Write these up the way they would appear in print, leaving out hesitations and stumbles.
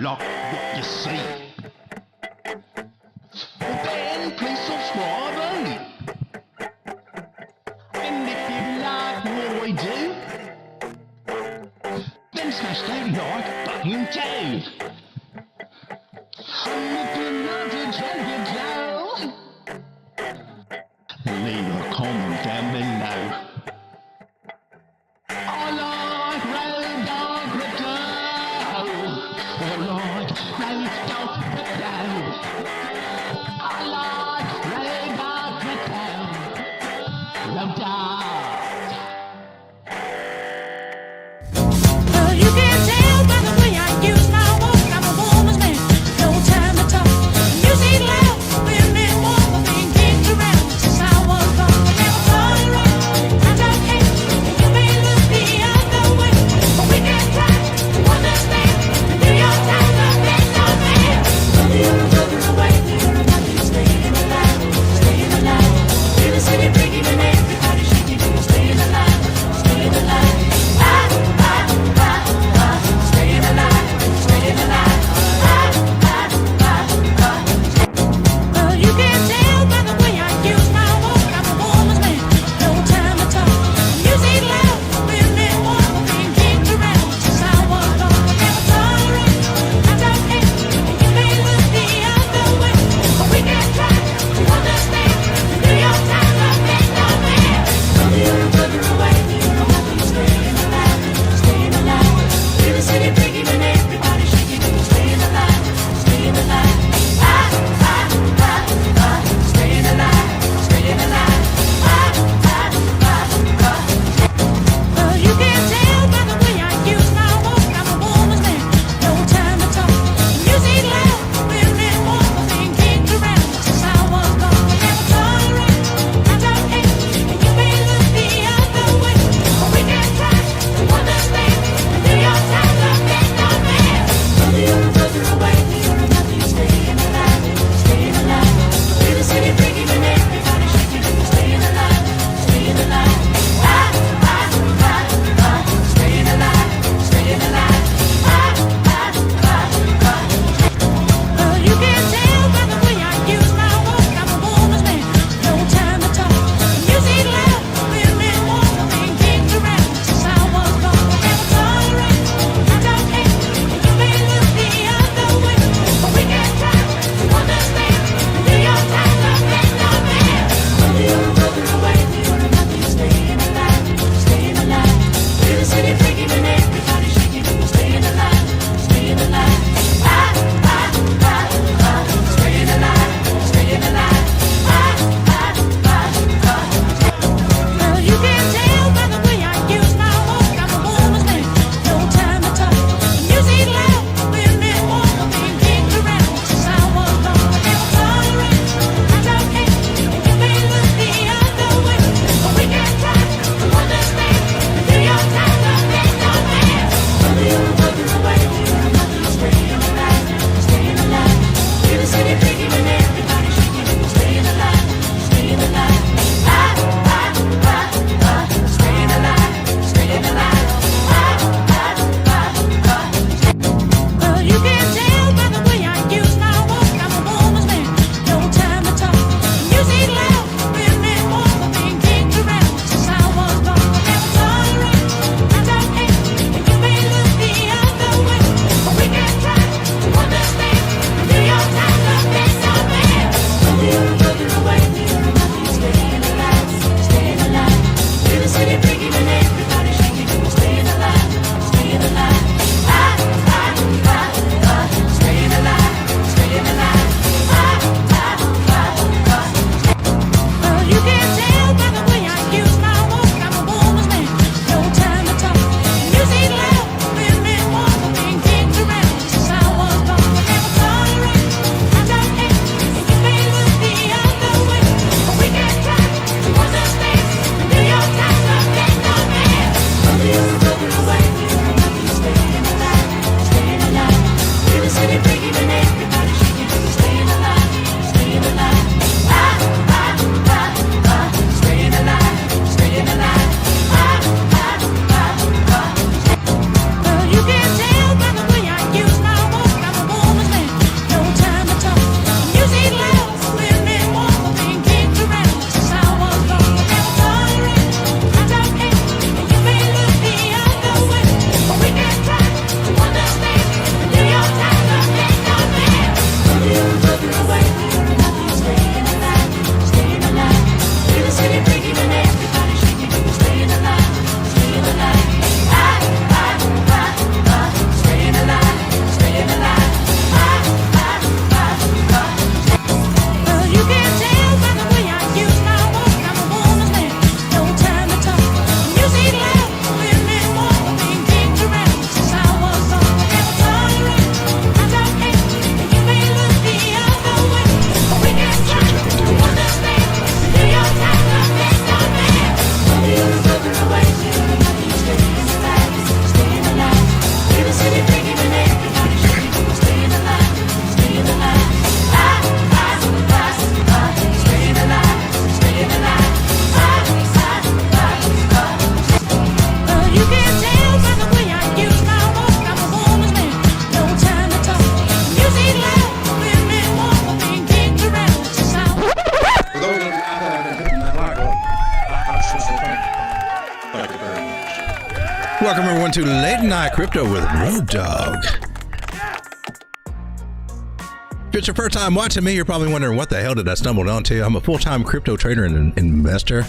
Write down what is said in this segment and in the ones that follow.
like what you see, well then please subscribe early. And if you like what we do, then smash that like button too. And if you love to drink your glow, leave a comment down below. I like Radar Crypto. I like Radar Crypto. I like Radar Crypto. Radar. You can tell by the way I use my walk. Welcome everyone to Late Night Crypto with Road Dog. If it's your first time watching me, you're probably wondering what the hell did I stumble onto. I'm a full-time crypto trader and investor.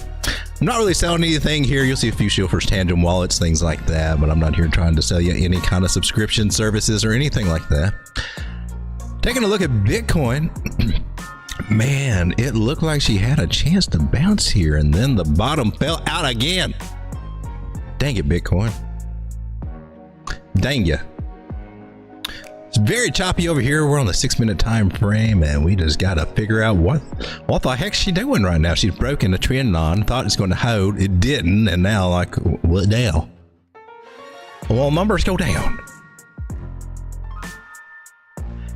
I'm not really selling anything here. You'll see a few Shieldfirst Tangem wallets, things like that, but I'm not here trying to sell you any kind of subscription services or anything like that. Taking a look at Bitcoin. Man, it looked like she had a chance to bounce here, and then the bottom fell out again. Dang it, Bitcoin. Dang ya. It's very choppy over here. We're on the 6-minute time frame, and we just got to figure out what the heck's she doing right now. She's broken the trend line, thought it's going to hold. It didn't, and now, like, what now? Well, numbers go down.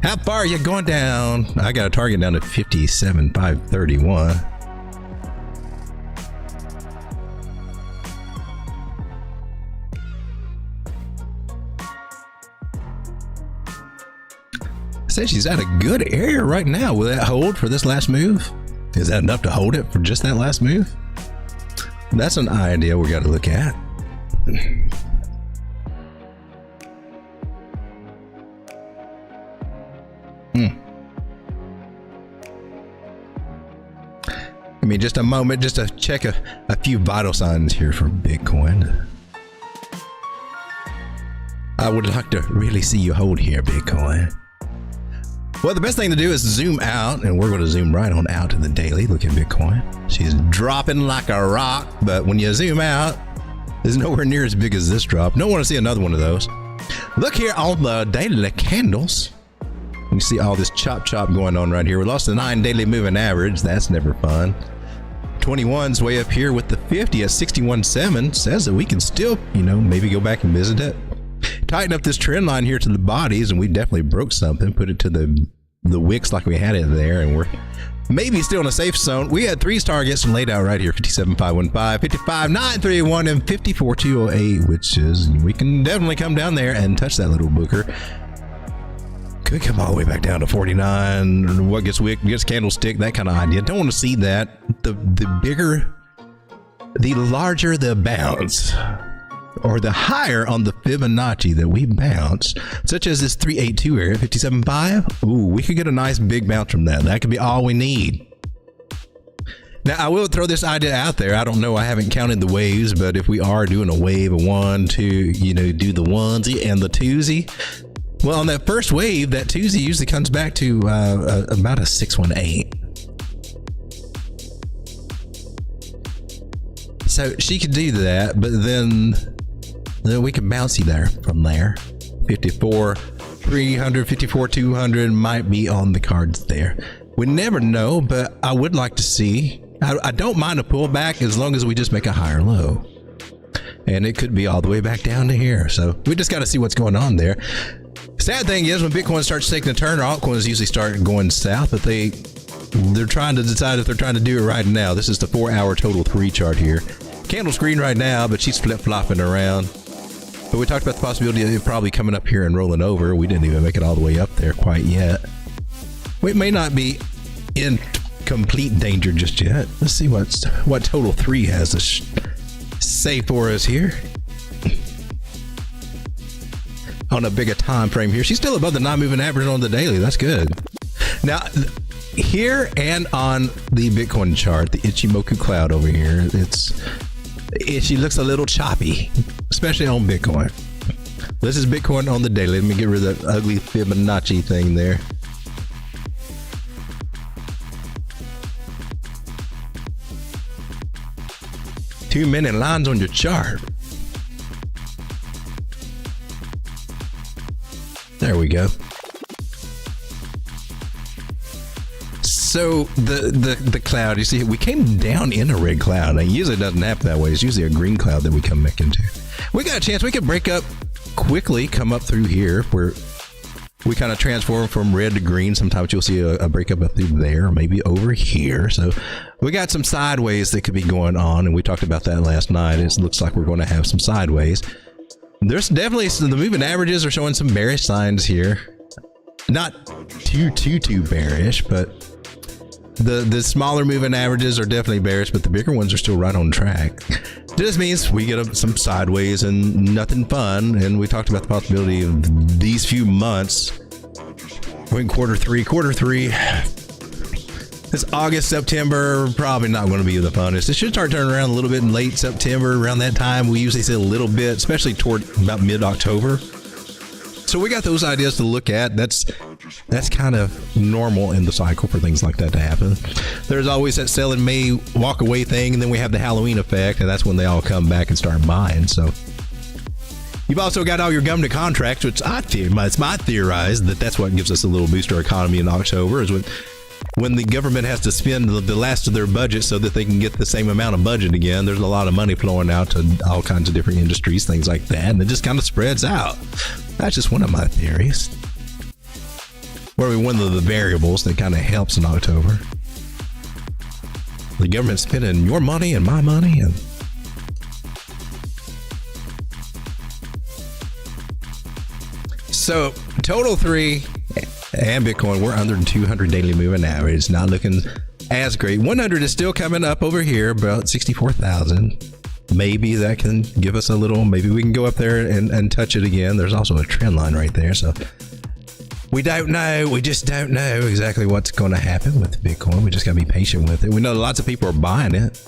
How far are you going down? I got a target down to 57,531. Says she's at a good area right now. Will that hold for this last move? Is that enough to hold it for just that last move? That's an idea we got to look at. Give me just a moment just to check a few vital signs here for Bitcoin. I would like to really see you hold here, Bitcoin. Well, the best thing to do is zoom out, and we're going to zoom right on out to the daily. Look at Bitcoin. She's dropping like a rock, but when you zoom out, it's nowhere near as big as this drop. Don't want to see another one of those. Look here on the daily candles. You see all this chop going on right here. We lost the 9 daily moving average. That's never fun. 21's way up here with the 50 at 61.7. Says that we can still, maybe go back and visit it. Tighten up this trend line here to the bodies, and we definitely broke something. Put it to the wicks like we had it there, and we're maybe still in a safe zone. We had 3 targets laid out right here: 57,515, 55,931, and 54,208, which is, we can definitely come down there and touch that little booker. Could come all the way back down to 49. What gets wick gets candlestick, that kind of idea. Don't want to see that. The bigger, the larger the bounce, or the higher on the Fibonacci that we bounce, such as this 382 area, 57.5. Ooh, we could get a nice big bounce from that. That could be all we need. Now, I will throw this idea out there. I don't know. I haven't counted the waves, but if we are doing a wave of 1, 2, do the onesie and the twosie. Well, on that first wave, that twosie usually comes back to about a 618. So she could do that, but then we can bounce you there from there. 54,300, 54,200 might be on the cards there. We never know, but I would like to see. I don't mind a pullback as long as we just make a higher low. And it could be all the way back down to here. So we just got to see what's going on there. Sad thing is, when Bitcoin starts taking a turn, altcoins usually start going south, but they're trying to decide if they're trying to do it right now. This is the 4-hour total 3 chart here. Candle's green right now, but she's flip-flopping around. But we talked about the possibility of it probably coming up here and rolling over. We didn't even make it all the way up there quite yet. We may not be in complete danger just yet. Let's see what total 3 has to say for us here. On a bigger time frame here, she's still above the non-moving average on the daily. That's good. Now, here and on the Bitcoin chart, the Ichimoku cloud over here, she looks a little choppy, especially on Bitcoin. This is Bitcoin on the daily. Let me get rid of that ugly Fibonacci thing there. Two-minute lines on your chart. There we go. So the cloud, you see, we came down in a red cloud. Now, usually it doesn't happen that way. It's usually a green cloud that we come back into. We got a chance. We could break up quickly, come up through here where we kind of transform from red to green. Sometimes you'll see a breakup up through there, maybe over here. So we got some sideways that could be going on, and we talked about that last night. It looks like we're going to have some sideways. There's definitely the moving averages are showing some bearish signs here. Not too bearish, but the smaller moving averages are definitely bearish, but the bigger ones are still right on track. This means we get some sideways and nothing fun. And we talked about the possibility of these few months. In quarter three. It's August, September, probably not going to be the funnest. It should start turning around a little bit in late September. Around that time, we usually see a little bit, especially toward about mid-October. So we got those ideas to look at. That's kind of normal in the cycle for things like that to happen. There's always that sell in May walk away thing, and then we have the Halloween effect, and that's when they all come back and start buying. So you've also got all your government contracts, which it's my theorized that's what gives us a little boost to our economy in October, is when the government has to spend the last of their budget so that they can get the same amount of budget again. There's a lot of money flowing out to all kinds of different industries, things like that, and it just kind of spreads out. That's just one of my theories. Or one of the variables that kind of helps in October. The government spending your money and my money, and so total 3 and Bitcoin, we're under the 200 daily moving average. Not looking as great. 100 is still coming up over here, about 64,000. Maybe that can give us a little, maybe we can go up there and touch it again. There's also a trend line right there. So we don't know. We just don't know exactly what's going to happen with Bitcoin. We just got to be patient with it. We know lots of people are buying it.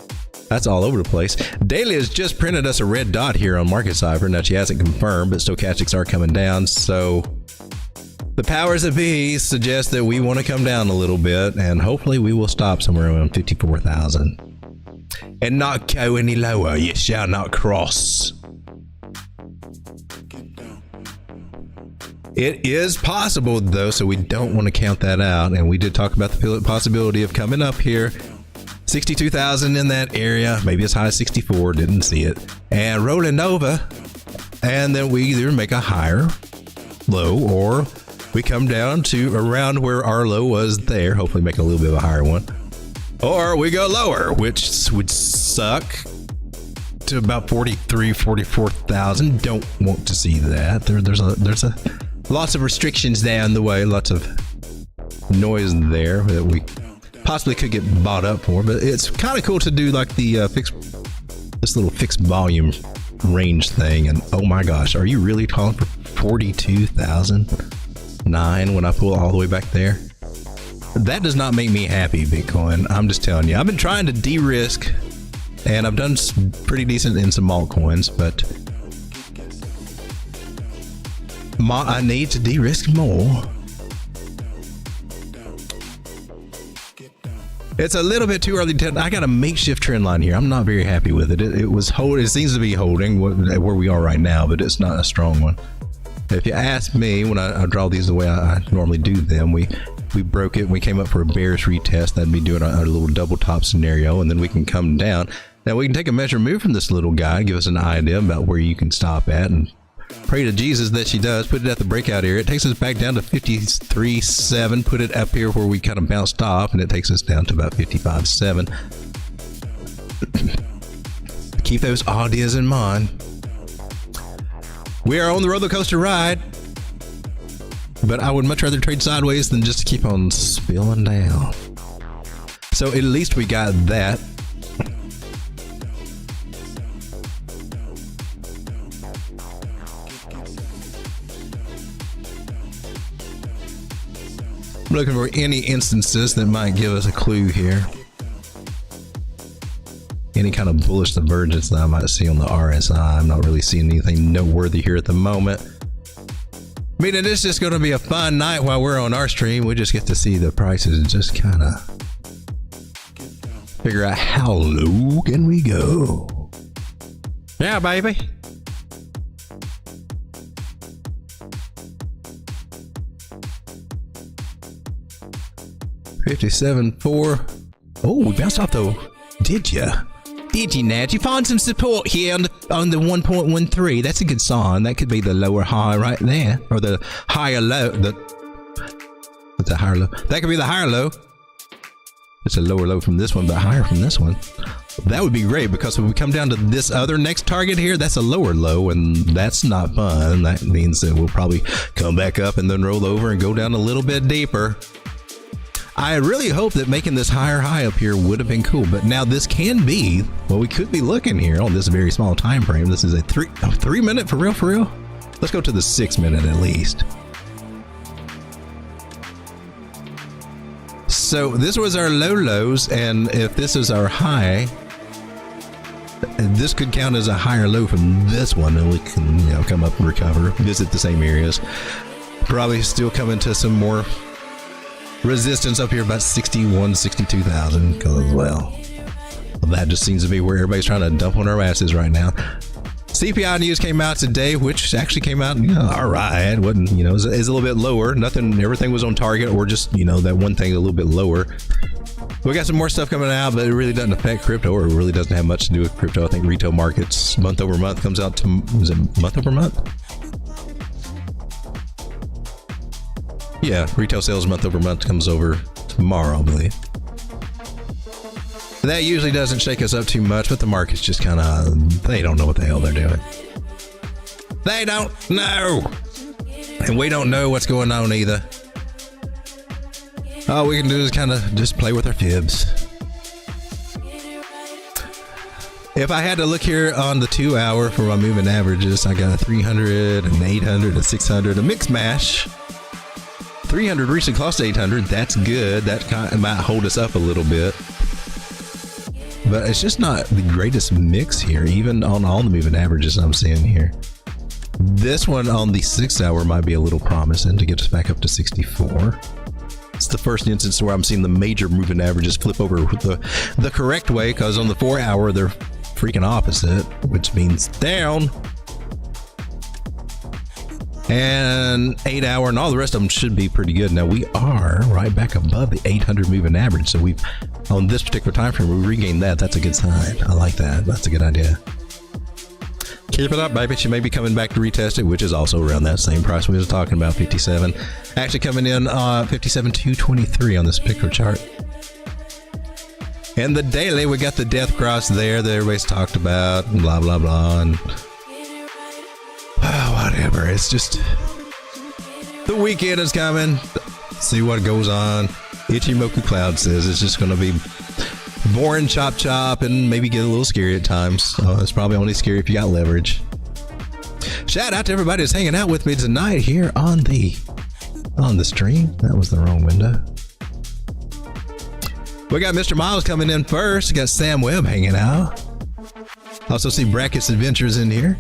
That's all over the place. Daily has just printed us a red dot here on Market Cipher. Now, she hasn't confirmed, but stochastics are coming down. So the powers that be suggest that we want to come down a little bit, and hopefully we will stop somewhere around 54,000 and not go any lower. You shall not cross. It is possible, though, so we don't want to count that out. And we did talk about the possibility of coming up here. 62,000 in that area, maybe as high as 64, didn't see it. And rolling over, and then we either make a higher low, or we come down to around where our low was there, hopefully make a little bit of a higher one. Or we go lower, which would suck, to about 43, 44,000. Don't want to see that. There's a lots of restrictions down the way, lots of noise there that we possibly could get bought up for, but it's kind of cool to do like the this little fixed volume range thing. And oh my gosh, are you really calling for 42,009 when I pull all the way back there? That does not make me happy, Bitcoin. I'm just telling you. I've been trying to de-risk, and I've done pretty decent in some altcoins, but I need to de-risk more. It's a little bit too early to. I got a makeshift trend line here. I'm not very happy with it. It was hold. It seems to be holding where we are right now, but it's not a strong one. If you ask me, when I draw these the way I normally do them, we broke it. We came up for a bearish retest. That'd be doing a little double top scenario, and then we can come down. Now we can take a measure move from this little guy, give us an idea about where you can stop at, and pray to Jesus that she does. Put it at the breakout area. It takes us back down to 53.7. Put it up here where we kind of bounced off, and it takes us down to about 55.7. Keep those ideas in mind. We are on the roller coaster ride, but I would much rather trade sideways than just keep on spilling down. So at least we got that. I'm looking for any instances that might give us a clue here. Any kind of bullish divergence that I might see on the RSI. I'm not really seeing anything noteworthy here at the moment. Meaning it's just going to be a fun night while we're on our stream. We just get to see the prices and just kind of figure out how low can we go. Yeah, baby. $57.4. Oh, we bounced off though. Did ya? Did you, Nat? You find some support here on the 1.13. That's a good sign. That could be the lower high right there, or the higher low. What's a higher low? That could be the higher low. It's a lower low from this one, but higher from this one. That would be great, because when we come down to this other next target here, that's a lower low, and that's not fun. That means that we'll probably come back up and then roll over and go down a little bit deeper. I really hope that making this higher high up here would have been cool, but now this can be what we could be looking here on this very small time frame. This is a three minute for real. Let's go to the 6 minute at least. So this was our lows, and if this is our high, this could count as a higher low from this one, and we can, you know, come up and recover, visit the same areas. Probably still come into some more resistance up here, about 62,000, because, well, that just seems to be where everybody's trying to dump on our asses right now. CPI news came out today, which actually came out, you know, all right. It wasn't, you know, is a little bit lower. Nothing, everything was on target, or just, you know, that one thing a little bit lower. We got some more stuff coming out, but it really doesn't affect crypto, or it really doesn't have much to do with crypto. I think retail markets month over month comes out to, is it month over month? Yeah, retail sales month over month comes over tomorrow, I believe. That usually doesn't shake us up too much, but the market's just kind of, they don't know what the hell they're doing. They don't know. And we don't know what's going on either. All we can do is kind of just play with our fibs. If I had to look here on the 2 hour for my moving averages, I got a 300, an 800, a 600, a mixed mash. 300 recently close to 800. That's good. That kind of might hold us up a little bit. But it's just not the greatest mix here, even on all the moving averages I'm seeing here. This one on the 6 hour might be a little promising to get us back up to 64. It's the first instance where I'm seeing the major moving averages flip over the correct way, because on the 4 hour, they're freaking opposite, which means down. And 8 hour and all the rest of them should be pretty good. Now we are right back above the 800 moving average. So we've, on this particular time frame, we regained that. That's a good sign. I like that. That's a good idea. Keep it up, baby. She may be coming back to retest it, which is also around that same price we was talking about, 57. Actually coming in 57,223 on this particular chart. And the daily, we got the death cross there that everybody's talked about, and blah, blah, blah. And whatever. It's just the weekend is coming. See what goes on. Ichimoku Cloud says it's just going to be boring, chop, and maybe get a little scary at times. It's probably only scary if you got leverage. Shout out to everybody that's hanging out with me tonight here on the stream. That was the wrong window. We got Mr. Miles coming in first. We got Sam Webb hanging out. Also see Brackets Adventures in here.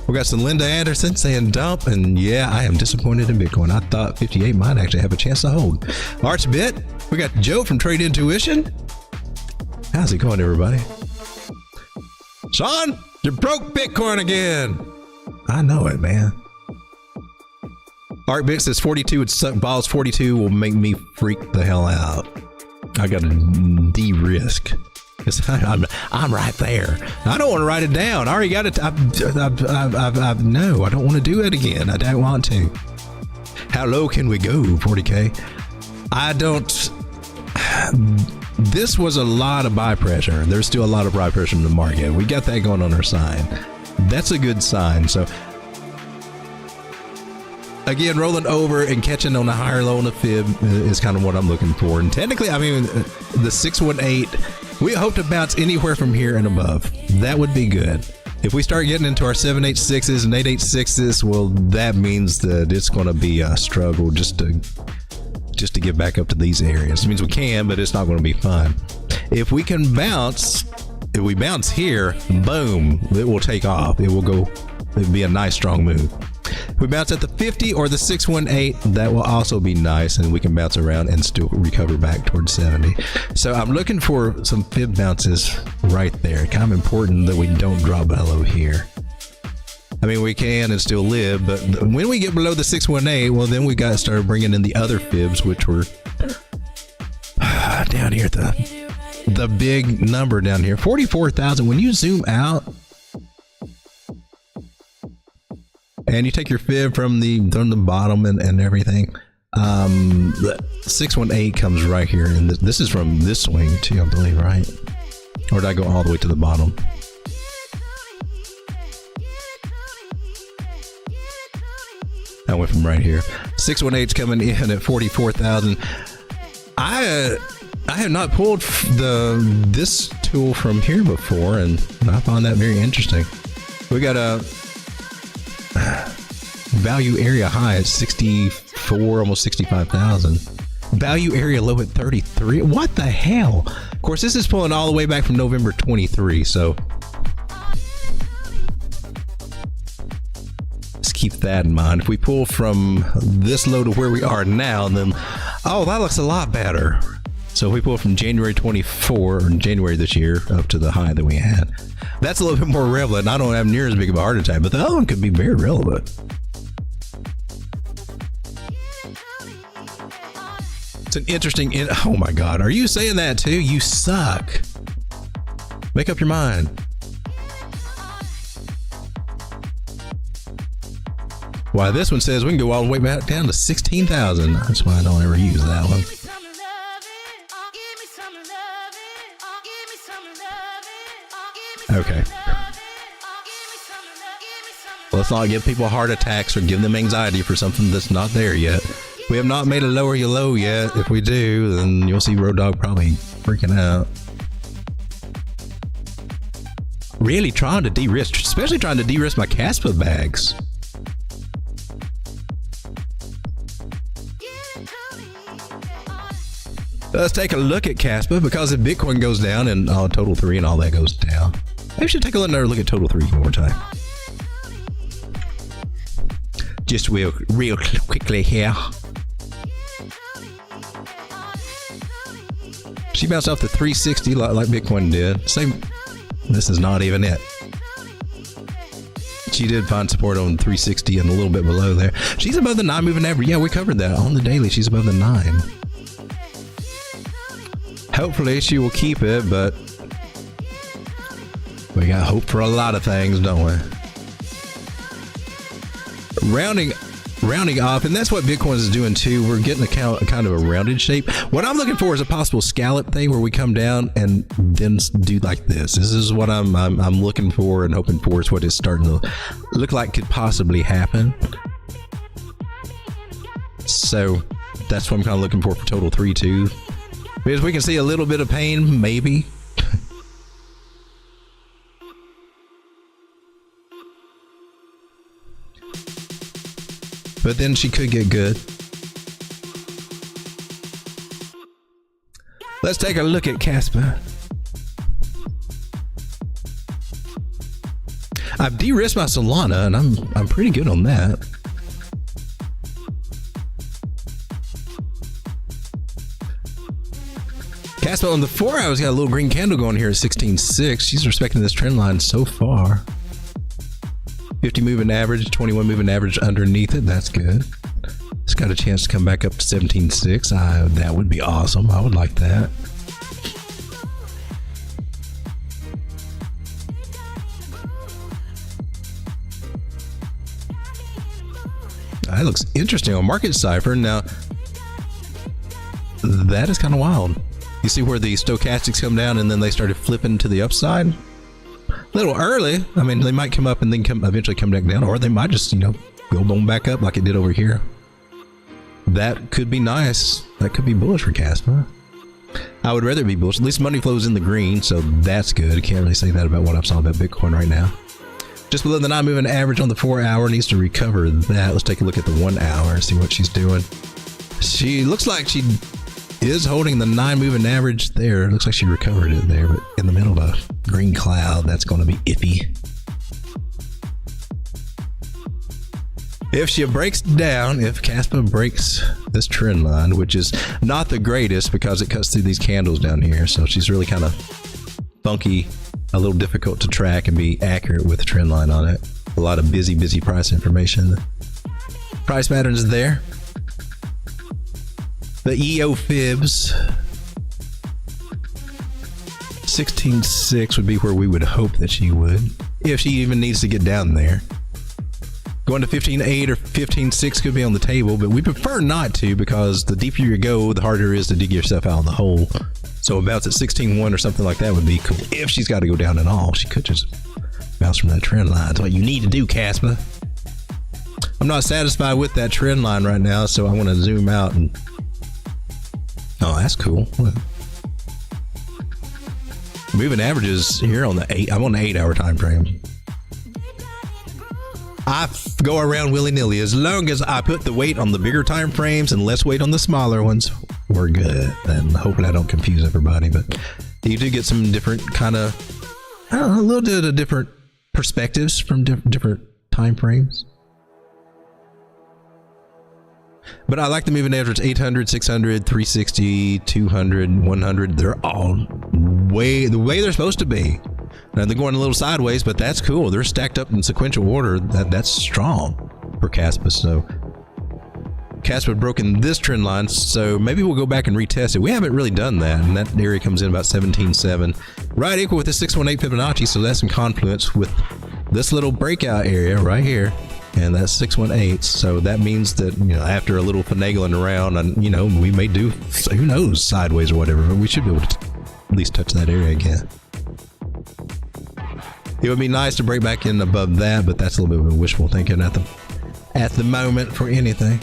We got some Linda Anderson saying dump, and yeah, I am disappointed in Bitcoin. I thought 58 might actually have a chance to hold. Archbit, we got Joe from Trade Intuition. How's it going, everybody? Sean, you broke Bitcoin again. I know it, man. Artbit says 42 would suck balls. 42 will make me freak the hell out. I got to de-risk. I'm right there. I don't want to write it down. I already got it. No, I don't want to do it again. I don't want to. How low can we go? 40K. I don't. This was a lot of buy pressure. There's still a lot of buy pressure in the market. We got that going on our side. That's a good sign. So again, rolling over and catching on the higher low on the fib is kind of what I'm looking for. And technically, I mean, the 618, we hope to bounce anywhere from here and above. That would be good. If we start getting into our 786s and 886s, well, that means that it's going to be a struggle just to get back up to these areas. It means we can, but it's not going to be fun. If we can bounce, if we bounce here, boom, it will take off. It will go, it'll be a nice strong move. If we bounce at the 50 or the 618, that will also be nice, and we can bounce around and still recover back towards 70. So I'm looking for some fib bounces right there. Kind of important that we don't drop below here. I mean, we can and still live, but when we get below the 618, well, then we got to start bringing in the other fibs, which were down here at the big number down here, 44,000. When you zoom out and you take your fib from the bottom and everything, the 618 comes right here, and this is from this swing too, I believe, right? Or did I go all the way to the bottom? I went from right here. 618's coming in at 44,000. I have not pulled this tool from here before, and I found that very interesting. We got a value area high at 64, almost 65,000. Value area low at 33. What the hell? Of course, this is pulling all the way back from November 23, so let's keep that in mind. If we pull from this low to where we are now, then, oh, that looks a lot better. So if we pull from January 24, or January this year, up to the high that we had, that's a little bit more relevant. I don't have near as big of a heart attack, but the other one could be very relevant. It's an interesting, oh my God, are you saying that too? You suck. Make up your mind. Why, this one says we can go all the way back down to 16,000. That's why I don't ever use that one. Okay. Let's not give people heart attacks or give them anxiety for something that's not there yet. We have not made a lower your low yet. If we do, then you'll see Road Dogg probably freaking out. Really trying to de-risk, especially trying to de-risk my Caspa bags. Let's take a look at Caspa, because if Bitcoin goes down and Total 3 and all that goes down, maybe we should take another look at Total 3 one more time. Just real quickly here. She bounced off the 360 like Bitcoin did. Same. This is not even it. She did find support on 360 and a little bit below there. She's above the 9 moving average. Yeah, we covered that on the daily. She's above the 9. Hopefully she will keep it, but we got hope for a lot of things, don't we? Rounding off, and that's what Bitcoin is doing too. We're getting a kind of a rounded shape. What I'm looking for is a possible scallop thing where we come down and then do like this. This is what I'm looking for and hoping for. Is what is starting to look like could possibly happen. So that's what I'm kind of looking for Total 3 too. Because we can see a little bit of pain, maybe. But then she could get good. Let's take a look at Caspa. I've de-risked my Solana, and I'm pretty good on that. Caspa on the 4 hours got a little green candle going here at 16.6. She's respecting this trend line so far. 50 moving average, 21 moving average underneath it. That's good. It's got a chance to come back up to 17.6. That would be awesome. I would like that. That looks interesting on Market Cipher. Now, that is kind of wild. You see where the stochastics come down and then they started flipping to the upside? A little early. I mean, they might come up and then eventually come back down, or they might just, go on back up like it did over here. That could be nice. That could be bullish for Caspa. I would rather be bullish. At least money flows in the green, so that's good. I can't really say that about what I've saw about Bitcoin right now. Just below the 9 moving average on the 4 hour, needs to recover that. Let's take a look at the 1 hour and see what she's doing. She looks like she is holding the 9 moving average there. It looks like she recovered it there, but in the middle of a green cloud, that's going to be iffy. If she breaks down, if Caspa breaks this trend line, which is not the greatest because it cuts through these candles down here, so she's really kind of funky, a little difficult to track and be accurate with the trend line on it. A lot of busy price information. Price patterns there. The EO fibs, 16.6 would be where we would hope that she would, if she even needs to get down there. Going to 15.8 or 15.6 could be on the table, but we prefer not to, because the deeper you go, the harder it is to dig yourself out of the hole. So a bounce at 16.1 or something like that would be cool. If she's got to go down at all, she could just bounce from that trend line. That's what you need to do, Caspa. I'm not satisfied with that trend line right now, so I want to zoom out and. Oh, that's cool. Moving averages here on the 8. I'm on the 8-hour time frame. I go around willy-nilly. As long as I put the weight on the bigger time frames and less weight on the smaller ones, we're good. And hopefully I don't confuse everybody, but you do get some different kind of, I don't know, a little bit of different perspectives from different time frames. But I like the moving average 800, 600, 360, 200, 100. They're all the way they're supposed to be. Now they're going a little sideways, but that's cool. They're stacked up in sequential order. That's strong for Caspa. So Caspa broken this trend line, so maybe we'll go back and retest it. We haven't really done that, and that area comes in about 17.7, right equal with the 618 Fibonacci. So that's in confluence with this little breakout area right here, and that's 618. So that means that, you know, after a little finagling around, and you know, we may do, who knows, sideways or whatever, but we should be able to at least touch that area again. It would be nice to break back in above that, but that's a little bit of wishful thinking at the moment for anything.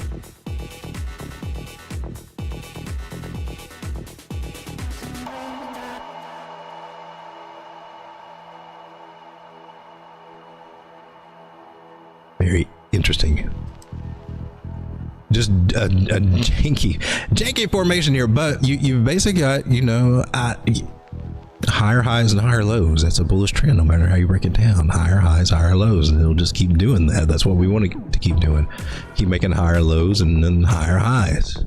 Very interesting. Just a janky formation here, but you basically got, you know, higher highs and higher lows. That's a bullish trend no matter how you break it down. Higher highs, higher lows, and it'll just keep doing that. That's what we want to keep doing. Keep making higher lows and then higher highs.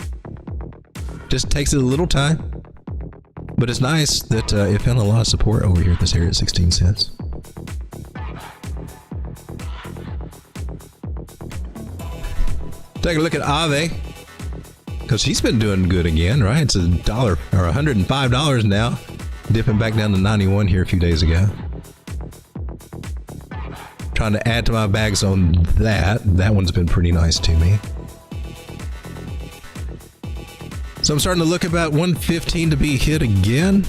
Just takes it a little time, but it's nice that it found a lot of support over here at this area at 16 cents. Take a look at Aave, because she's been doing good again, right? It's $1 or $105 now, dipping back down to 91 here a few days ago. Trying to add to my bags on that. That one's been pretty nice to me. So I'm starting to look about 115 to be hit again.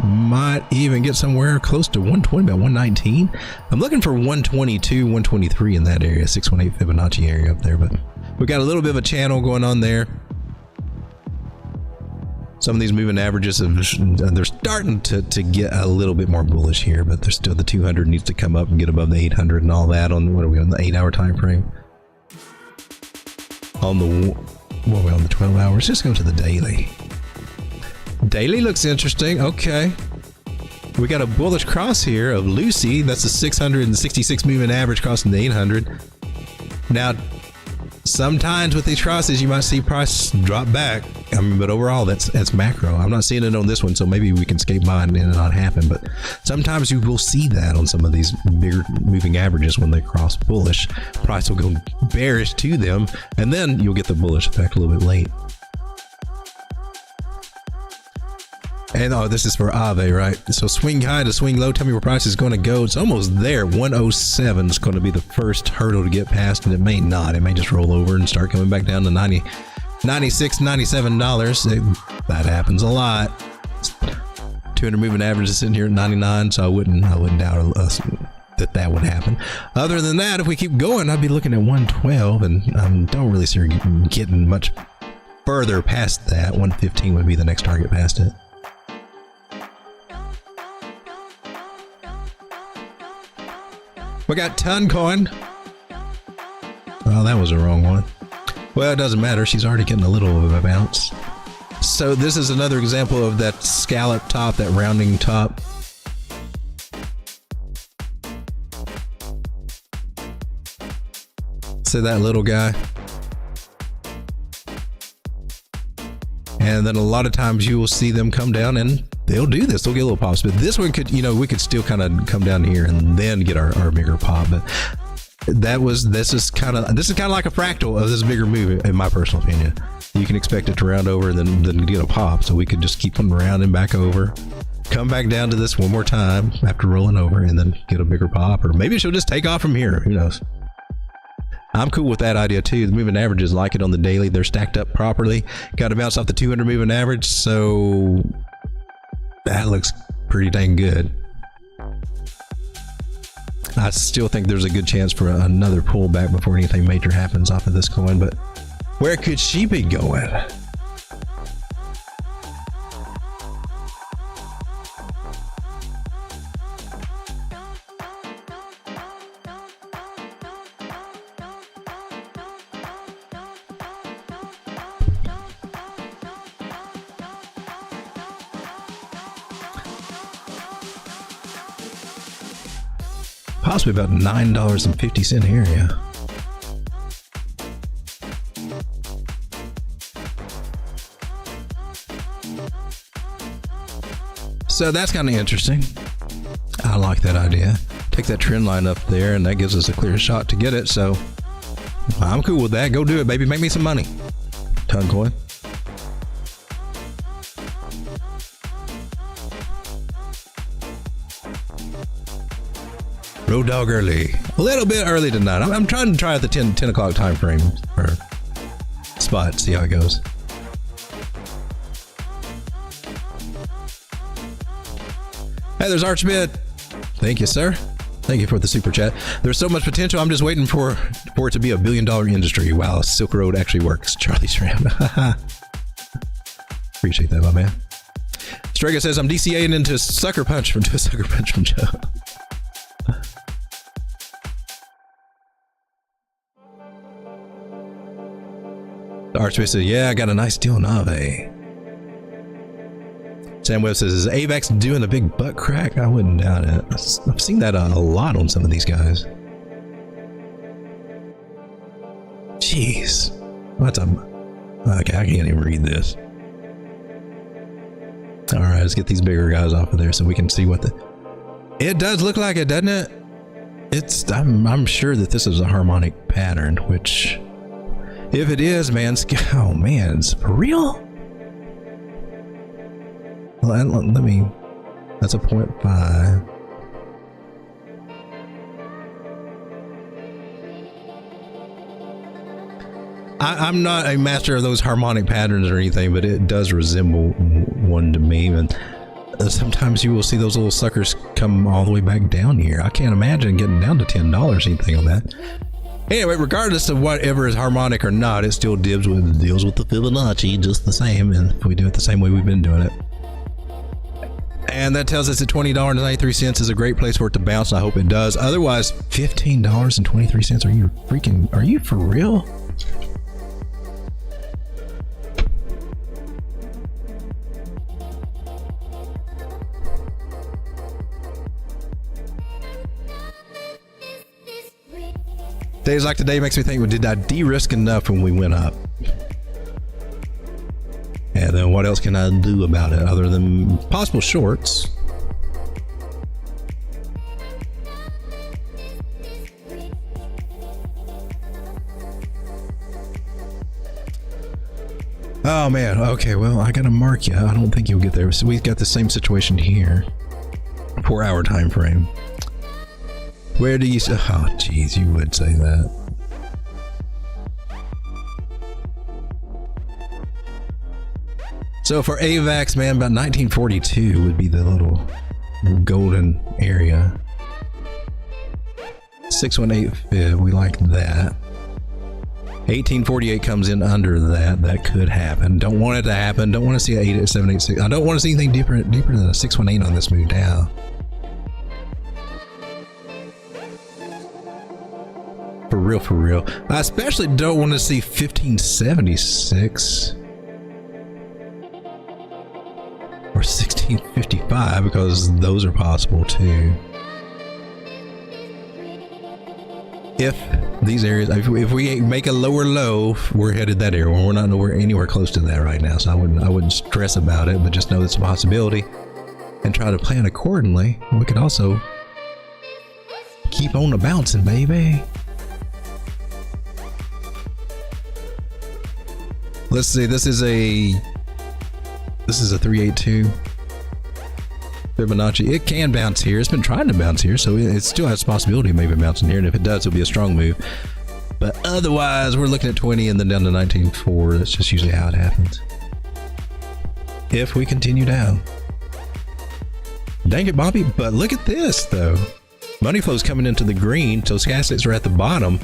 Might even get somewhere close to 120, about 119. I'm looking for 122, 123 in that area, 618 Fibonacci area up there, but we got a little bit of a channel going on there. Some of these moving averages, they're starting to get a little bit more bullish here, but there's still the 200 needs to come up and get above the 800 and all that on, what are we on, the 8-hour time frame? On the, what are we on, the 12 hours? Just go to the daily. Daily looks interesting. Okay. We got a bullish cross here of Lucy. That's a 666 moving average crossing the 800. Now, sometimes with these crosses, you might see price drop back. I mean, but overall, that's macro. I'm not seeing it on this one, so maybe we can skate by and it not happen. But sometimes you will see that on some of these bigger moving averages when they cross bullish. Price will go bearish to them, and then you'll get the bullish effect a little bit late. And oh, this is for Aave, right? So swing high to swing low. Tell me where price is going to go. It's almost there. 107 is going to be the first hurdle to get past, and it may not. It may just roll over and start coming back down to 90, $96, $97. That happens a lot. 200 moving average is sitting here at 99, so I wouldn't doubt us that would happen. Other than that, if we keep going, I'd be looking at 112, and I don't really see her getting much further past that. 115 would be the next target past it. We got Toncoin. Oh, that was the wrong one. Well, it doesn't matter. She's already getting a little of a bounce. So this is another example of that scallop top, that rounding top. See that little guy? And then a lot of times you will see them come down and they'll do this. They'll get a little pops, but this one could, you know, we could still kind of come down here and then get our bigger pop. But this is kind of like a fractal of this bigger move, in my personal opinion. You can expect it to round over and then get a pop. So we could just keep them rounding back over, come back down to this one more time after rolling over, and then get a bigger pop. Or maybe she'll just take off from here. Who knows? I'm cool with that idea too. The moving averages like it on the daily. They're stacked up properly. Got to bounce off the 200 moving average. So that looks pretty dang good. I still think there's a good chance for another pullback before anything major happens off of this coin, but where could she be going? Possibly about $9.50 area. So that's kind of interesting. I like that idea. Take that trend line up there, and that gives us a clear shot to get it. So I'm cool with that. Go do it, baby. Make me some money. Ton coin. Road dog early. A little bit early tonight. I'm trying to try at the 10 o'clock time frame or spot, see how it goes. Hey, there's Archbit. Thank you, sir. Thank you for the super chat. There's so much potential. I'm just waiting for it to be a $1 billion industry. Wow, Silk Road actually works. Charlie Shram. Appreciate that, my man. Strega says I'm DCAing into a sucker punch from Joe. Archbishop says, yeah, I got a nice deal on Aave. Sam Webb says, is AVAX doing a big butt crack? I wouldn't doubt it. I've seen that a lot on some of these guys. Jeez. What's up? Okay, I can't even read this. All right, let's get these bigger guys off of there so we can see what the... It does look like it, doesn't it? It's... I'm sure that this is a harmonic pattern, which... If it is, man, oh man, it's for real? Well, let me, that's a 0.5. I'm not a master of those harmonic patterns or anything, but it does resemble one to me. And sometimes you will see those little suckers come all the way back down here. I can't imagine getting down to $10 anything on that. Anyway, regardless of whatever is harmonic or not, it still deals with the Fibonacci just the same, and we do it the same way we've been doing it. And that tells us that $20.93 is a great place for it to bounce, and I hope it does. Otherwise, $15.23. Are you for real? Days like today makes me think, well, did I de-risk enough when we went up? And then what else can I do about it other than possible shorts? Oh man, okay, well, I gotta mark you. I don't think you'll get there. So we've got the same situation here. 4 hour time frame. Where do you say? Oh, geez, you would say that. So for AVAX, man, about 1942 would be the little golden area. 618 fib, we like that. 1848 comes in under that. That could happen. Don't want it to happen. Don't want to see a 786. I don't want to see anything deeper than a 618 on this move down. For real. I especially don't want to see 1576 or 1655 because those are possible too. If these areas, if we make a lower low, we're headed that area. We're not anywhere close to that right now, so I wouldn't stress about it, but just know it's a possibility and try to plan accordingly. We could also keep on the bouncing, baby. Let's see, this is a 382 Fibonacci. It can bounce here. It's been trying to bounce here, so it still has a possibility of maybe bouncing here, and if it does, it'll be a strong move. But otherwise, we're looking at 20 and then down to 19.4. That's just usually how it happens. If we continue down. Dang it, Bobby, but look at this, though. Money flow's coming into the green, so assets are at the bottom.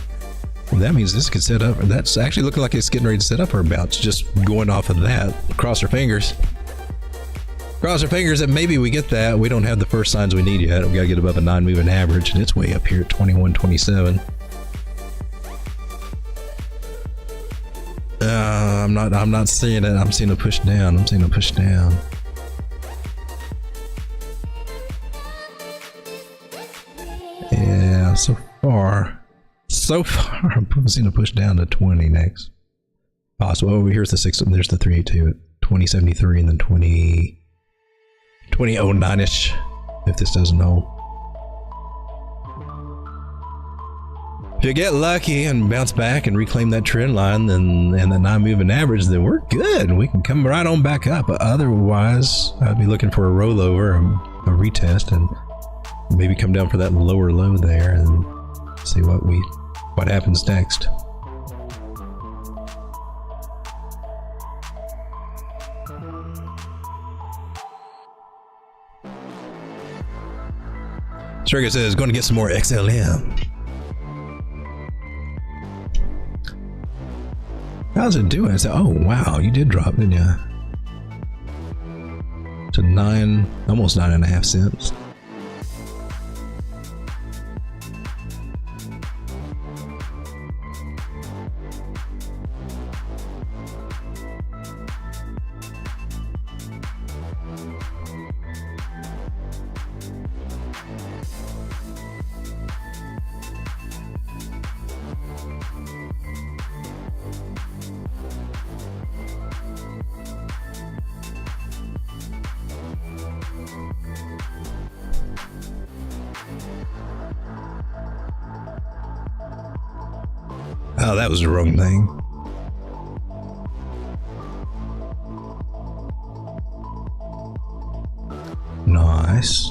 That means this could set up. That's actually looking like it's getting ready to set up for a bounce. Just going off of that. Cross our fingers. Cross our fingers that maybe we get that. We don't have the first signs we need yet. We got to get above a 9 moving average, and it's way up here at 21.27. I'm not seeing it. I'm seeing a push down. I'm seeing a push down. Yeah, so far, I'm seeing a push down to 20 next. Possible. Oh, here's the 6. There's the 382 at 2073, and then 2009-ish. If this doesn't hold. If you get lucky and bounce back and reclaim that trend line, then and the 9 moving average, then we're good. We can come right on back up. But otherwise, I'd be looking for a rollover, a retest, and maybe come down for that lower low there and see what happens next. Striker says going to get some more XLM. How's it doing? I said, oh wow, you did drop, didn't you? To almost 9.5 cents. Oh, that was the wrong thing. Nice.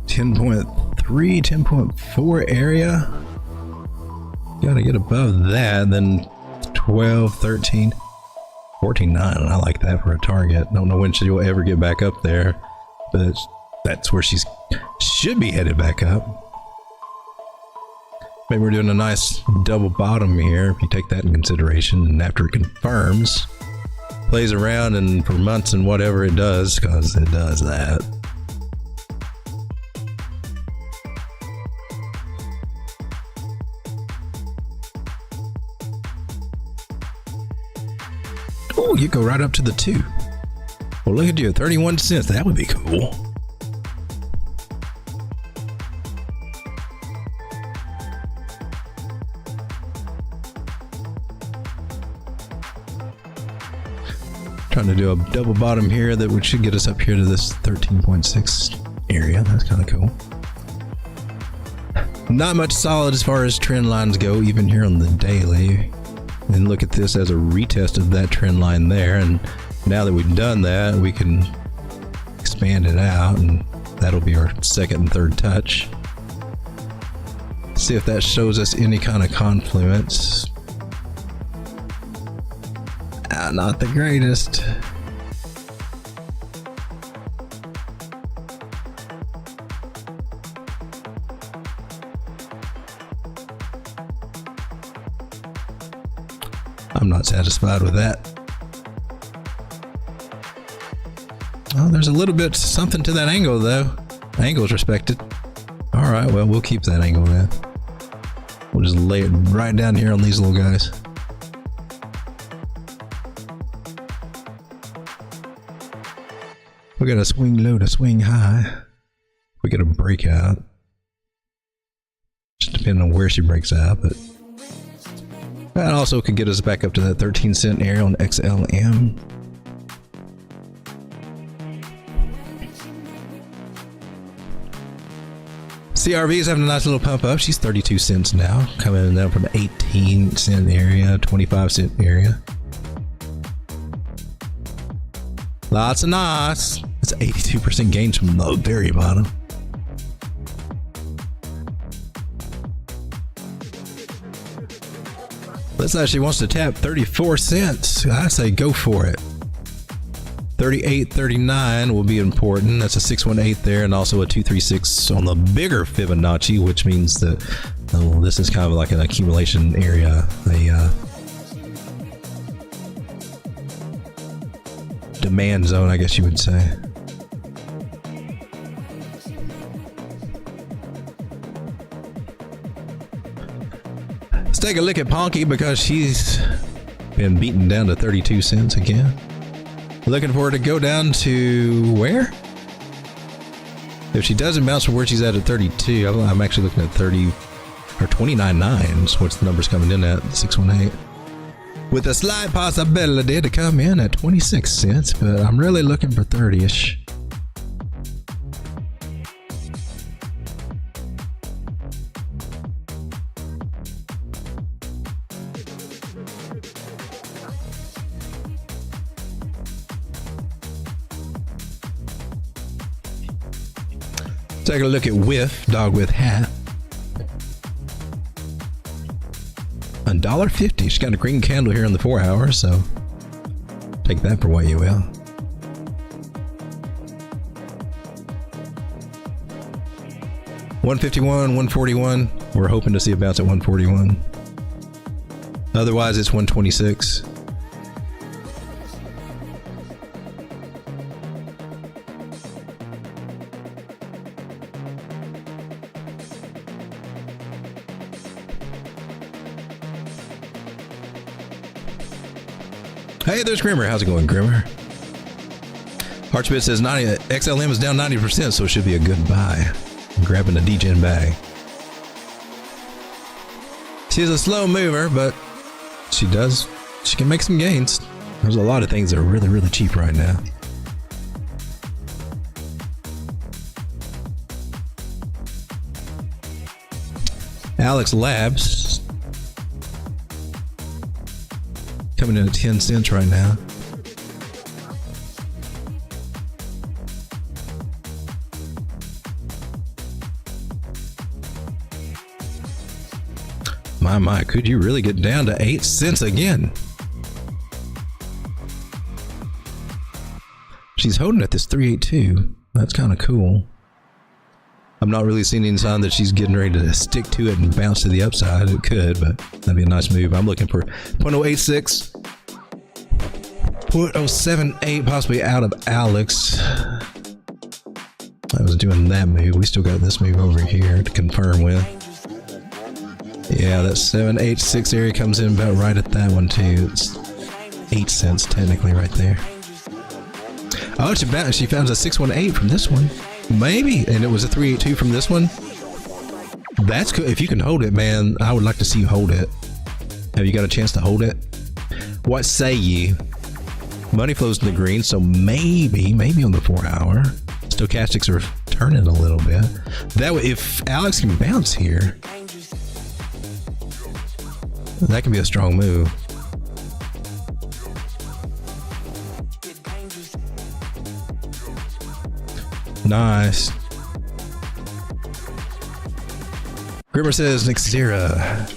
$10.3, 10.4 area. Gotta get above that, then 12, 13. 14.9, I like that for a target. Don't know when she'll ever get back up there, but that's where should be headed back up. Maybe we're doing a nice double bottom here if you take that in consideration, and after it confirms, plays around and for months and whatever it does, because it does that. Oh, you go right up to the 2. Well, look at you, 31 cents. That would be cool. Trying to do a double bottom here that should get us up here to this 13.6 area. That's kind of cool. Not much solid as far as trend lines go, even here on the daily. And look at this as a retest of that trend line there, and now that we've done that, we can expand it out, and that'll be our second and third touch. See if that shows us any kind of confluence. Not the greatest. I'm not satisfied with that. Oh, there's a little bit something to that angle though. Angle's respected. All right, well, we'll keep that angle then. We'll just lay it right down here on these little guys. We got a swing low to swing high. We get a breakout. Just depending on where she breaks out, but that also could get us back up to that 13-cent area on XLM. CRV is having a nice little pump up. She's 32 cents now, coming down from 18-cent area, 25-cent area. Lots of nice. That's 82% gains from the very bottom. Looks like she wants to tap 34 cents. I say go for it. 38.39 will be important. That's a 618 there, and also a 236 on the bigger Fibonacci, which means that this is kind of like an accumulation area, a demand zone, I guess you would say. Let's take a look at Ponky because she's been beaten down to 32 cents again. Looking for her to go down to where? If she doesn't bounce from where she's at 32, I'm actually looking at 30 or 29.9. What's the numbers coming in at? 618. With a slight possibility to come in at 26 cents, but I'm really looking for 30-ish. Take a look at Whiff, dog with hat. $1.50. She's got a green candle here in the 4 hours, so take that for what you will. $151, $141. We're hoping to see a bounce at $141. Otherwise, it's $126. Hey, there's Grimmer. How's it going, Grimmer? Archbit says XLM is down 90%, so it should be a good buy. I'm grabbing a degen bag. She's a slow mover, but she can make some gains. There's a lot of things that are really, really cheap right now. Alex Labs coming in at 10 cents right now. My, could you really get down to 8 cents again? She's holding at this 382. That's kind of cool. I'm not really seeing any sign that she's getting ready to stick to it and bounce to the upside. It could, but that'd be a nice move. I'm looking for 0.086, 0.078, possibly out of Alex. I was doing that move. We still got this move over here to confirm with. Yeah, that 786 area comes in about right at that one too. It's 8 cents technically right there. Oh, she found a 618 from this one. Maybe, and it was a 382 from this one. That's cool. If you can hold it, man, I would like to see you hold it. Have you got a chance to hold it? What say you? Money flows in the green, so maybe on the 4 hour. Stochastics are turning a little bit. That way, if Alex can bounce here, that could be a strong move. Nice. Grimmer says Nixera.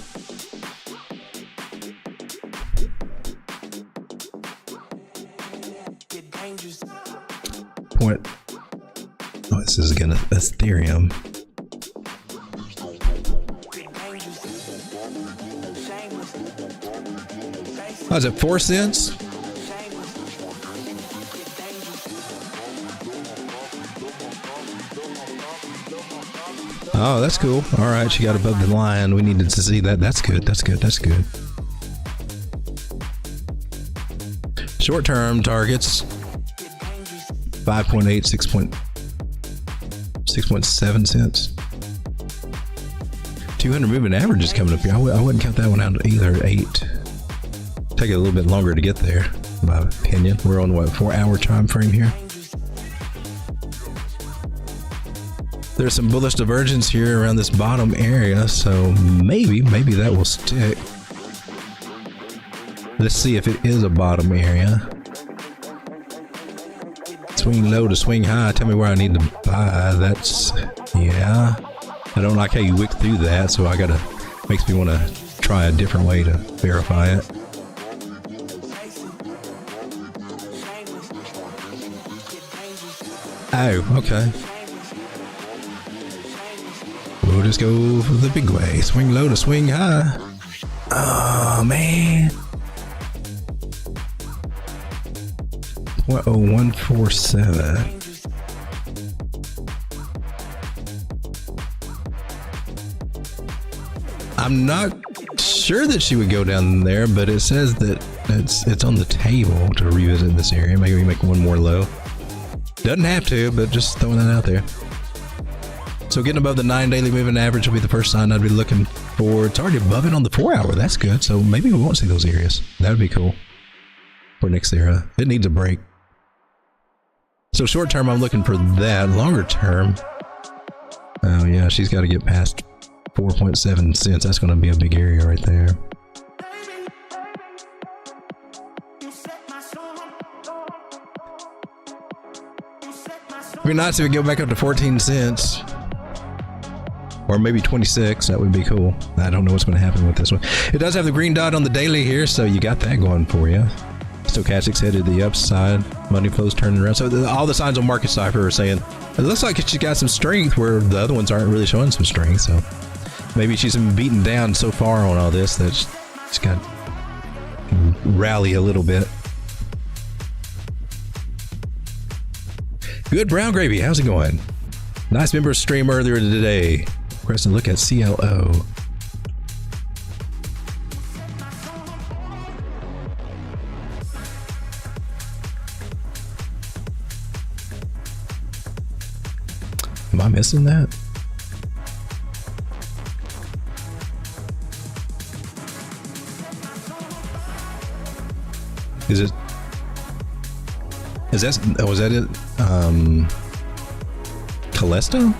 Point. Oh, this is gonna Ethereum. Oh, is it 4 cents? Oh, that's cool. All right, she got above the line. We needed to see that. That's good. That's good. That's good. Short-term targets. 5.8, 6.7 cents. 200 moving average is coming up here. I wouldn't count that one out either. 8. Take it a little bit longer to get there, in my opinion. We're on what, 4 hour time frame here. There's some bullish divergence here around this bottom area, so maybe that will stick. Let's see if it is a bottom area. Swing low to swing high. Tell me where I need to buy. That's, yeah. I don't like how you wick through that, so makes me want to try a different way to verify it. Oh, okay. We'll just go for the big way. Swing low to swing high. Oh, man. 0.0147. I'm not sure that she would go down there, but it says that it's on the table to revisit this area. Maybe we make one more low. Doesn't have to, but just throwing that out there. So getting above the 9 daily moving average will be the first sign I'd be looking for. It's already above it on the 4 hour. That's good. So maybe we won't see those areas. That would be cool for next era. It needs a break. So short term, I'm looking for that. Longer term, oh yeah, she's got to get past 4.7 cents. That's going to be a big area right there. It'd be nice if we go back up to 14 cents. Or maybe 26. That would be cool. I don't know what's going to happen with this one. It does have the green dot on the daily here, so you got that going for you. Stochastics headed to the upside. Money flows turning around. So all the signs on Market Cipher are saying it looks like she's got some strength where the other ones aren't really showing some strength. So maybe she's been beaten down so far on all this that she's got to rally a little bit. Good brown gravy. How's it going? Nice member stream earlier today. Press and look at CLO. Am I missing that? Is it? Is that? Oh, is that it? Callisto?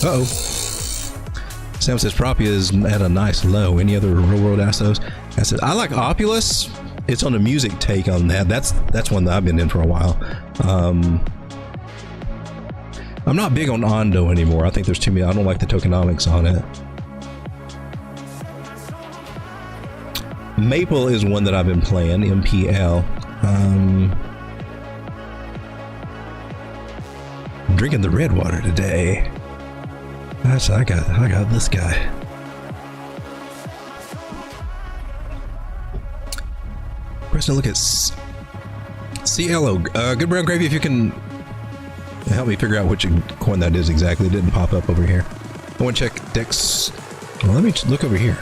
Uh-oh. Sam says Propia is at a nice low. Any other real world assets? I like Opulus. It's on a music take on that. That's one that I've been in for a while. I'm not big on Ondo anymore. I think there's too many. I don't like the tokenomics on it. Maple is one that I've been playing. MPL. Drinking the red water today. I got this guy. Press a look at CLO. Good brown gravy. If you can help me figure out which coin that is exactly. It didn't pop up over here. I want to check Dex. Well, let me look over here.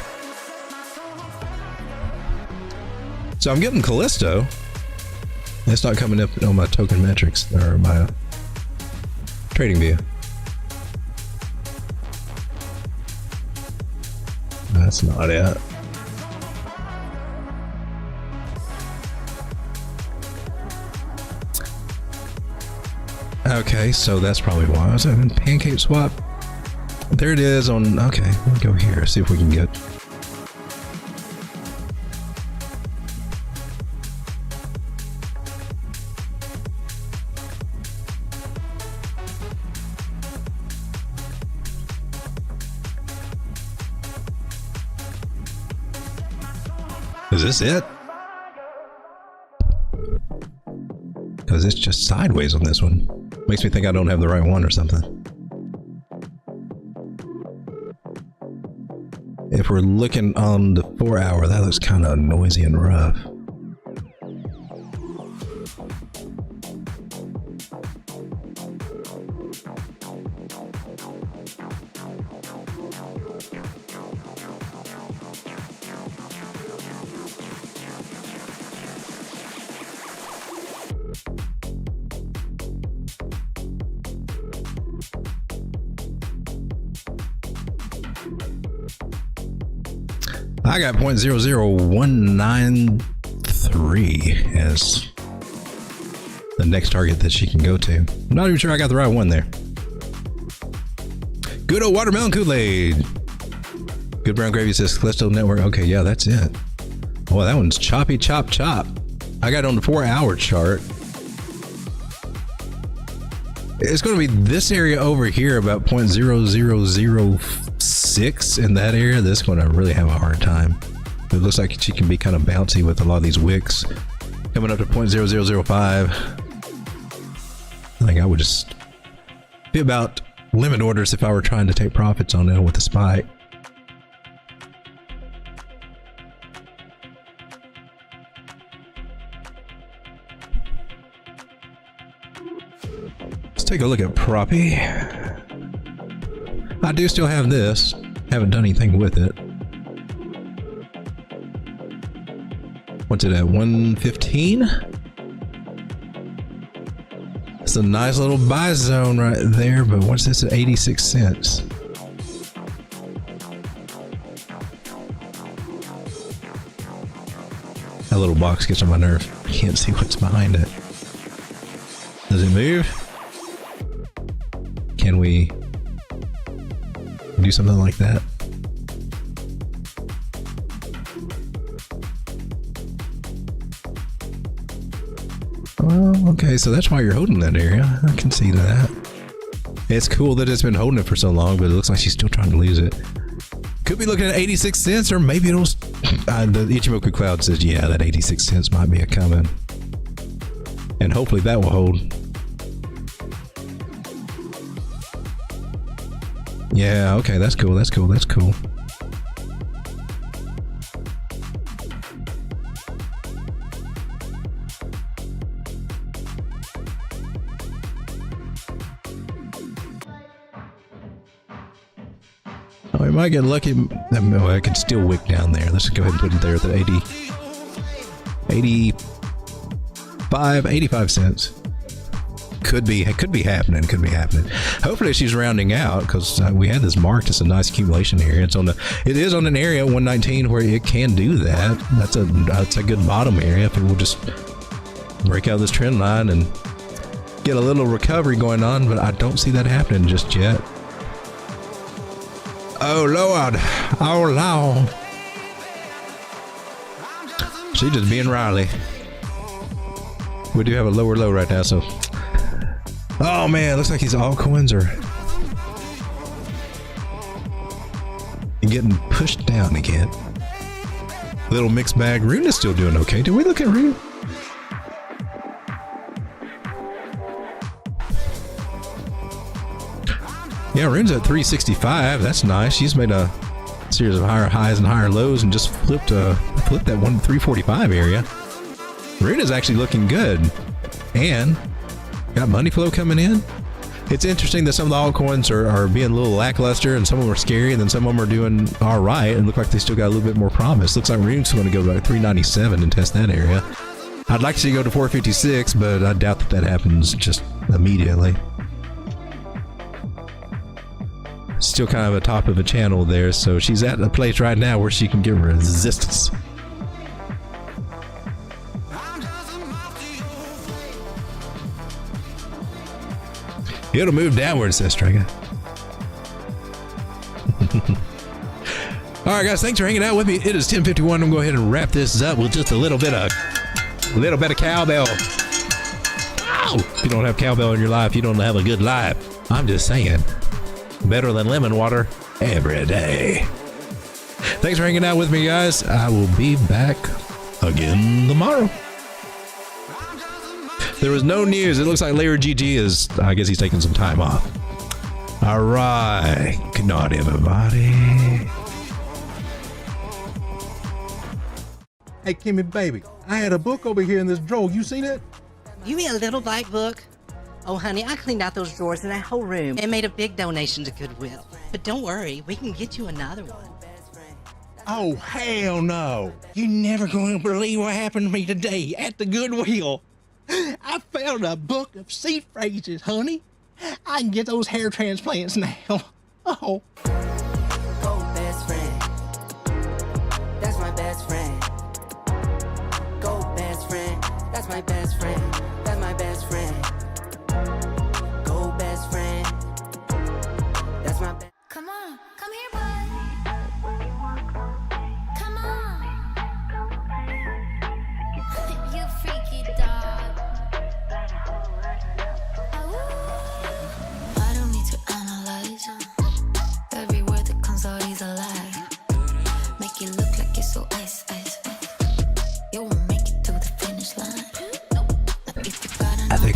So I'm getting Callisto. It's not coming up on my Tokenmetrics or my TradingView. That's not it. Okay, so that's probably why I was having Pancake Swap. There it is on. Okay, we'll go here, see if we can get. Is this it? Because it's just sideways on this one. Makes me think I don't have the right one or something. If we're looking on the 4 hour, that looks kind of noisy and rough. I got 0.00193 as the next target that she can go to. I'm not even sure I got the right one there. Good old watermelon Kool-Aid. Good brown gravy says Callisto Network. Okay, yeah, that's it. Boy, that one's choppy chop chop. I got it on the 4 hour chart. It's going to be this area over here about 0.0006 86 in that area, this is going to really have a hard time. It looks like she can be kind of bouncy with a lot of these wicks. Coming up to 0.0005. I think I would just be about limit orders if I were trying to take profits on it with a spike. Let's take a look at Proppy. I do still have this. Haven't done anything with it. What's it at? 115? It's a nice little buy zone right there, but what's this at 86 cents? That little box gets on my nerve. I can't see what's behind it. Does it move? Can we do something like that? Well, okay, so that's why you're holding that area. I can see that. It's cool that it's been holding it for so long, but it looks like she's still trying to lose it. Could be looking at 86 cents, or maybe it'll... the Ichimoku Cloud says, yeah, that 86 cents might be a coming. And hopefully that will hold. Yeah, okay, that's cool, that's cool, that's cool. Oh, we might get lucky. Oh, I can still wick down there. Let's go ahead and put it there at the 85 cents. Could be happening. Could be happening. Hopefully she's rounding out, because we had this marked as a nice accumulation area. It is on an area 119 where it can do that. That's a good bottom area if it will just break out this trend line and get a little recovery going on. But I don't see that happening just yet. Oh Lord, oh Lord. She just being Riley. We do have a lower low right now, so. Oh man, looks like these altcoins are getting pushed down again. Little mixed bag. Rune is still doing okay. Did we look at Rune? Yeah, Rune's at 365. That's nice. She's made a series of higher highs and higher lows and just flipped that 345 area. Rune is actually looking good. And got money flow coming in. It's interesting that some of the altcoins are being a little lackluster, and some of them are scary, and then some of them are doing all right and look like they still got a little bit more promise. Looks like Rune's going to go to like 397 and test that area. I'd like to see it go to 456, but I doubt that happens just immediately. Still kind of a top of a channel there, so she's at a place right now where she can get resistance. It'll move downward, says Striker. All right, guys, thanks for hanging out with me. It is 10:51. I'm going to go ahead and wrap this up with just a little bit of cowbell. Ow! If you don't have cowbell in your life, you don't have a good life. I'm just saying. Better than lemon water every day. Thanks for hanging out with me, guys. I will be back again tomorrow. There was no news. It looks like Layer GG is, I guess he's taking some time off. All right. Good night, everybody. Hey, Kimmy, baby, I had a book over here in this drawer. You seen it? You mean a little black book? Oh, honey, I cleaned out those drawers in that whole room and made a big donation to Goodwill. But don't worry, we can get you another one. Oh, hell no. You're never going to believe what happened to me today at the Goodwill. I found a book of seed phrases, honey. I can get those hair transplants now. Oh. Go best friend. That's my best friend. Go best friend. That's my best friend. That's my best friend. Go best friend. That's my best. Come on, come here, bud. Come on. You freaky dog. I don't need to analyze every word that comes out.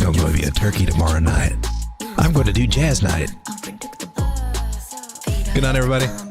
I'm going to be a turkey tomorrow night. I'm going to do jazz night. Good night, everybody.